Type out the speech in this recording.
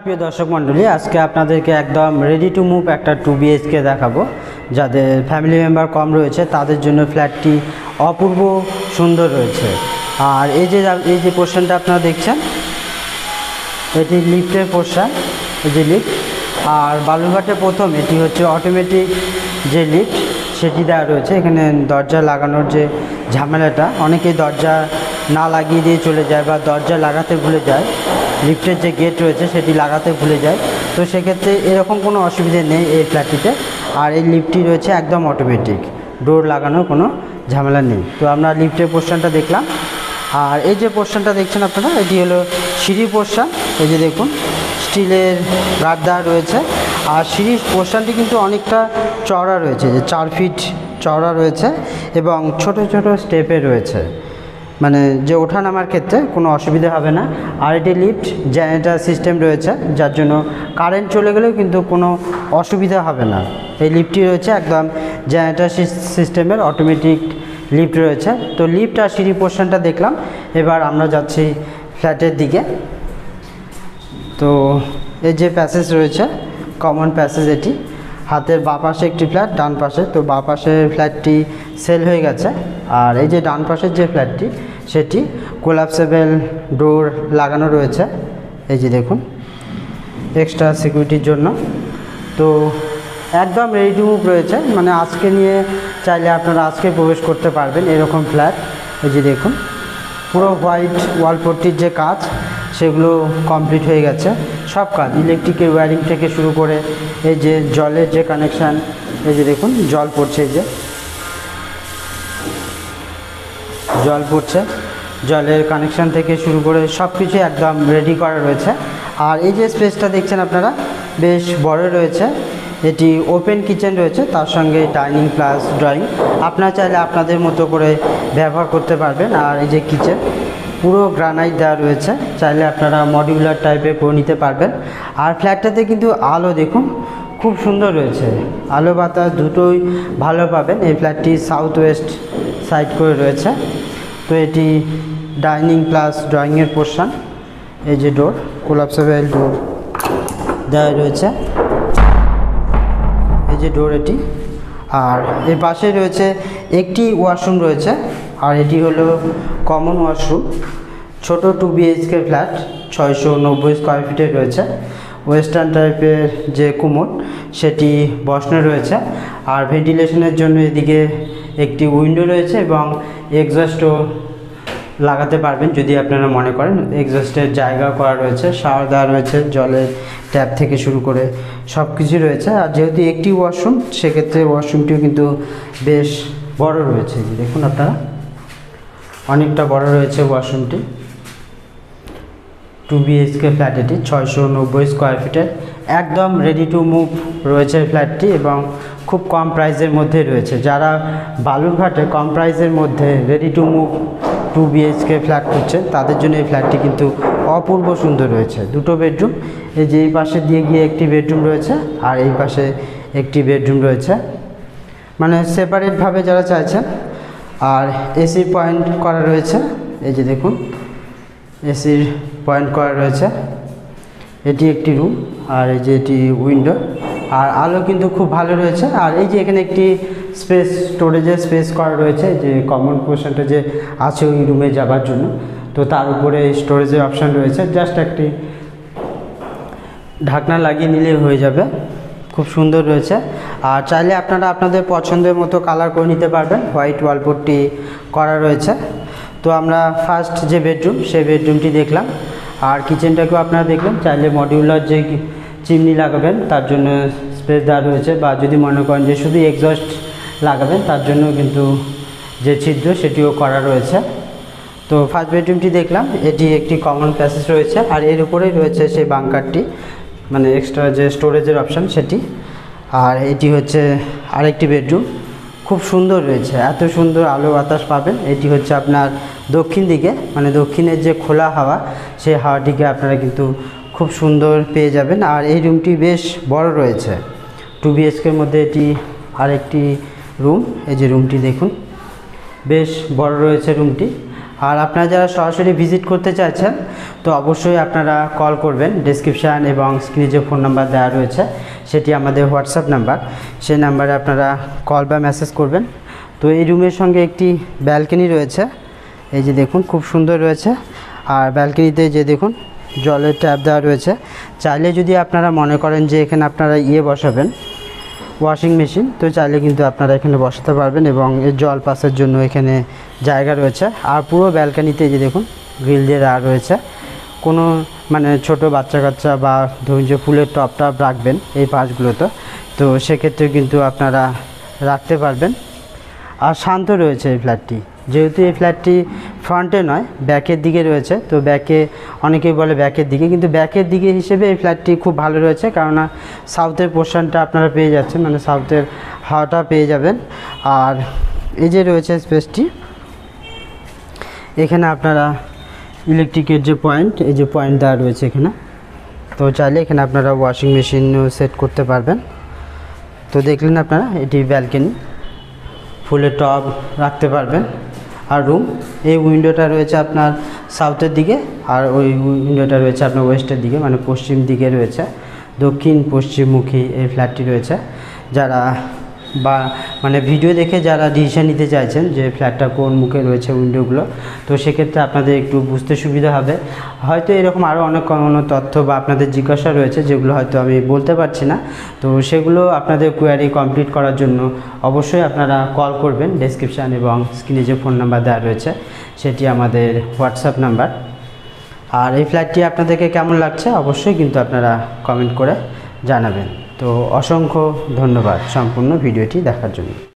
প্রিয় দর্শক মণ্ডলী, আজকে আপনাদেরকে একদম রেডি টু মুভ একটা 2 BHK দেখাবো। যাদের ফ্যামিলি মেম্বার কম রয়েছে তাদের জন্য ফ্ল্যাটটি অপূর্ব সুন্দর রয়েছে। আর এই যে পোর্শনটা আপনারা দেখছেন, এটি লিফটের পোর্শন, এই যে লিফট। আর বালুরঘাটে প্রথম এটি হচ্ছে অটোমেটিক যে লিফট সেটি দেওয়া রয়েছে। এখানে দরজা লাগানোর যে ঝামেলাটা, অনেকেই দরজা না লাগিয়ে দিয়ে চলে যায় বা দরজা লাগাতে ভুলে যায়, লিফটের যে গেট রয়েছে সেটি লাগাতে ভুলে যায়। তো সেক্ষেত্রে এরকম কোনো অসুবিধে নেই এই ফ্ল্যাটটিতে। আর এই লিফটটি রয়েছে একদম অটোমেটিক, ডোর লাগানোর কোনো ঝামেলা নেই। তো আমরা লিফটের পোর্শনটা দেখলাম। আর এই যে পোর্শনটা দেখছেন আপনারা, এটি হলো সিঁড়ি পোর্শন। এই যে দেখুন, স্টিলের গার্ড দেওয়া রয়েছে। আর সিঁড়ির পোর্শনটি কিন্তু অনেকটা চওড়া রয়েছে, যে 4 ফিট চওড়া রয়েছে এবং ছোট ছোট স্টেপে রয়েছে, মানে যে ওঠা নামার ক্ষেত্রে কোনো অসুবিধা হবে না। আর এটি লিফট জেনারেটর সিস্টেম রয়েছে, যার জন্য কারেন্ট চলে গেলেও কিন্তু কোনো অসুবিধা হবে না। এই লিফটটি রয়েছে একদম জেনারেটর সিস্টেমের অটোমেটিক লিফট রয়েছে। তো লিফট আর সিঁড়ি পোর্শনটা দেখলাম, এবার আমরা যাচ্ছি ফ্ল্যাটের দিকে। তো এই যে প্যাসেজ রয়েছে, কমন প্যাসেজ, এটি হাতের বাঁ পাশে একটি ফ্ল্যাট, ডান পাশে। তো বাঁ পাশের ফ্ল্যাটটি সেল হয়ে গেছে। আর এই যে ডান পাশের যে ফ্ল্যাটটি, সেটি কোলাপসেবল ডোর লাগানো রয়েছে। এই যে দেখুন, এক্সট্রা সিকিউরিটির জন্য। তো একদম রেডি টু মুভ রয়েছে, মানে আজকে নিয়ে চাইলে আপনারা আজকে প্রবেশ করতে পারবেন এরকম ফ্ল্যাট। এই যে দেখুন, পুরো হোয়াইট ওয়ালপট্টির যে কাজ সেগুলো কমপ্লিট হয়ে গেছে। সব কাজ, ইলেকট্রিকের ওয়্যারিং থেকে শুরু করে এই যে জলের যে কানেকশান, এই যে দেখুন জল পড়ছে, এই যে জল পড়ছে, জলের কানেকশান থেকে শুরু করে সব কিছু একদম রেডি করা রয়েছে। আর এই যে স্পেসটা দেখছেন আপনারা, বেশ বড় রয়েছে। এটি ওপেন কিচেন রয়েছে, তার সঙ্গে ডাইনিং প্লাস ড্রয়িং আপনারা চাইলে আপনাদের মতো করে ব্যবহার করতে পারবেন। আর এই যে কিচেন পুরো গ্রানাইট দেওয়া রয়েছে, চাইলে আপনারা মডিউলার টাইপের করে নিতে পারবেন। আর ফ্ল্যাটটাতে কিন্তু আলো দেখুন খুব সুন্দর রয়েছে, আলো বাতাস দুটোই ভালো পাবেন। এই ফ্ল্যাটটি সাউথ ওয়েস্ট সাইড করে রয়েছে। তো এটি ডাইনিং প্লাস ড্রয়িংয়ের পোর্শন। এই যে ডোর, কোলাপসেবল ডোর দেওয়া রয়েছে, এই যে ডোর এটি। আর এর পাশে রয়েছে একটি ওয়াশরুম রয়েছে। আর এটি হলো কমন ওয়াশরুম, ছোট 2 BHK ফ্ল্যাট, 690 স্কোয়ার ফিটের রয়েছে। ওয়েস্টার্ন টাইপের যে কুমোড সেটি বসানো রয়েছে। আর ভেন্টিলেশনের জন্য এদিকে একটি উইন্ডো রয়েছে এবং এক্সস্টও লাগাতে পারবেন যদি আপনারা মনে করেন। এক্সস্টের জায়গা করা রয়েছে, শাওয়ার দেওয়া রয়েছে, জলের ট্যাপ থেকে শুরু করে সব কিছু রয়েছে। আর যেহেতু একটি ওয়াশরুম, সেক্ষেত্রে ওয়াশরুমটিও কিন্তু বেশ বড় রয়েছে। দেখুন আপনারা, অনেকটা বড় রয়েছে ওয়াশরুমটি। 2 BHK ফ্ল্যাট, এটি 690 স্কোয়ার ফিটের, একদম রেডি টু মুভ রয়েছে ফ্ল্যাটটি এবং খুব কম প্রাইসের মধ্যে রয়েছে। যারা বালুরঘাটে কম প্রাইসের মধ্যে ready to move 2 BHK flat খুঁজছে, তাদের জন্য এই ফ্ল্যাটটি কিন্তু অপূর্ব সুন্দর রয়েছে। দুটো বেডরুম, এই যে এই পাশে দিয়ে গিয়ে একটি বেডরুম রয়েছে আর এই পাশে একটি বেডরুম রয়েছে, মানে সেপারেটভাবে যারা চাইছেন। আর এসি পয়েন্ট করা রয়েছে, এই যে দেখুন এসির পয়েন্ট করা রয়েছে। এটি একটি রুম, আর এই যে এটি উইন্ডো। আর আলো কিন্তু খুব ভালো রয়েছে। আর এই যে এখানে একটি স্পেস, স্টোরেজের স্পেস করা রয়েছে, যে কমন পোর্শনটা যে আছে ওই রুমে যাবার জন্য। তো তার উপরে স্টোরেজের অপশান রয়েছে, জাস্ট একটি ঢাকনা লাগিয়ে নিলে হয়ে যাবে। খুব সুন্দর রয়েছে। আর চাইলে আপনারা আপনাদের পছন্দের মতো কালার করে নিতে পারবেন, হোয়াইট ওয়ালপট্টি করা রয়েছে। তো আমরা ফার্স্ট যে বেডরুম, সেই বেডরুমটি দেখলাম। আর কিচেনটাকেও আপনারা দেখলেন। চাইলে মডিউলার যে চিমনি লাগাবেন তার জন্য স্পেস দেওয়া রয়েছে, বা যদি মনে করেন যে শুধু এক্সস্ট লাগাবেন তার জন্য কিন্তু যে ছিদ্র সেটিও করা রয়েছে। তো ফার্স্ট বেডরুমটি দেখলাম, এটি একটি কমন প্যাসেজ রয়েছে। আর এর উপরেই রয়েছে সেই বাঙ্কারটি, মানে এক্সট্রা যে স্টোরেজের অপশান সেটি। আর এটি হচ্ছে আরেকটি বেডরুম, খুব সুন্দর রয়েছে, এত সুন্দর আলো বাতাস পাবেন। এটি হচ্ছে আপনার দক্ষিণ দিকে, মানে দক্ষিণের যে খোলা হাওয়া, সেই হাওয়াটিকে আপনারা কিন্তু খুব সুন্দর পেয়ে যাবেন। আর এই রুমটি বেশ বড় রয়েছে, 2 BHKর মধ্যে এটি আরেকটি রুম। এই যে রুমটি দেখুন, বেশ বড় রয়েছে রুমটি। আর আপনারা যারা সরাসরি ভিজিট করতে চাইছেন তো অবশ্যই আপনারা কল করবেন। ডেসক্রিপশান এবং স্ক্রিনে যে ফোন নাম্বার দেওয়া রয়েছে সেটি আমাদের হোয়াটসঅ্যাপ নাম্বার, সেই নাম্বারে আপনারা কল বা মেসেজ করবেন। তো এই রুমের সঙ্গে একটি ব্যালকনি রয়েছে, এই যে দেখুন খুব সুন্দর রয়েছে। আর ব্যালকনিতে যে দেখুন জলের ট্যাপ দেওয়া রয়েছে। চাইলে যদি আপনারা মনে করেন যে এখানে আপনারা বসাবেন ওয়াশিং মেশিন, তো চাইলে কিন্তু আপনারা এখানে বসাতে পারবেন এবং এর জল পাসের জন্য এখানে জায়গা রয়েছে। আর পুরো ব্যালকনিতে যে দেখুন গ্রিল দিয়ে দেওয়া রয়েছে। কোনো মানে ছোট বাচ্চা কাচ্চা বা ধরুন যে ফুলের টপ রাখবেন এই পাশগুলোতে, তো সেক্ষেত্রে কিন্তু আপনারা রাখতে পারবেন। আর শান্ত রয়েছে এই ফ্ল্যাটটি, যেহেতু এই ফ্ল্যাটটি ফ্রন্টে নয় ব্যাকের দিকে রয়েছে। তো ব্যাকে অনেকেই বলে ব্যাকের দিকে, কিন্তু ব্যাকের দিকে হিসেবে এই ফ্ল্যাটটি খুব ভালো রয়েছে, কেননা সাউথের পোর্শনটা আপনারা পেয়ে যাচ্ছেন, মানে সাউথের হাওয়াটা পেয়ে যাবেন। আর এই যে রয়েছে স্পেসটি, এখানে আপনারা ইলেকট্রিকের যে পয়েন্ট, এই যে পয়েন্ট দেওয়া রয়েছে এখানে, তো চাইলে এখানে আপনারা ওয়াশিং মেশিনও সেট করতে পারবেন। তো দেখলেন আপনারা এটি ব্যালকনি, ফুলের টব রাখতে পারবেন। আর রুম, এই উইন্ডোটা রয়েছে আপনার সাউথের দিকে, আর ওই উইন্ডোটা রয়েছে আপনার ওয়েস্টের দিকে, মানে পশ্চিম দিকে রয়েছে। দক্ষিণ পশ্চিমমুখী এই ফ্ল্যাটটি রয়েছে। যারা বা মানে ভিডিও দেখে যারা ডিসিশন নিতে চাইছেন যে ফ্ল্যাটটা কোন মুখে রয়েছে উইন্ডোগুলো, তো সেক্ষেত্রে আপনাদের একটু বুঝতে সুবিধা হবে। হয়তো এরকম আরও অনেক কোনো তথ্য বা আপনাদের জিজ্ঞাসা রয়েছে যেগুলো হয়তো আমি বলতে পারছি না, তো সেগুলো আপনাদের কোয়ারি কমপ্লিট করার জন্য অবশ্যই আপনারা কল করবেন। ডেসক্রিপশান এবং স্ক্রিনে যে ফোন নাম্বার দেওয়া রয়েছে সেটি আমাদের হোয়াটসঅ্যাপ নাম্বার। আর এই ফ্ল্যাটটি আপনাদেরকে কেমন লাগছে অবশ্যই কিন্তু আপনারা কমেন্ট করে জানাবেন। তো অসংখ্য ধন্যবাদ সম্পূর্ণ ভিডিওটি দেখার জন্য।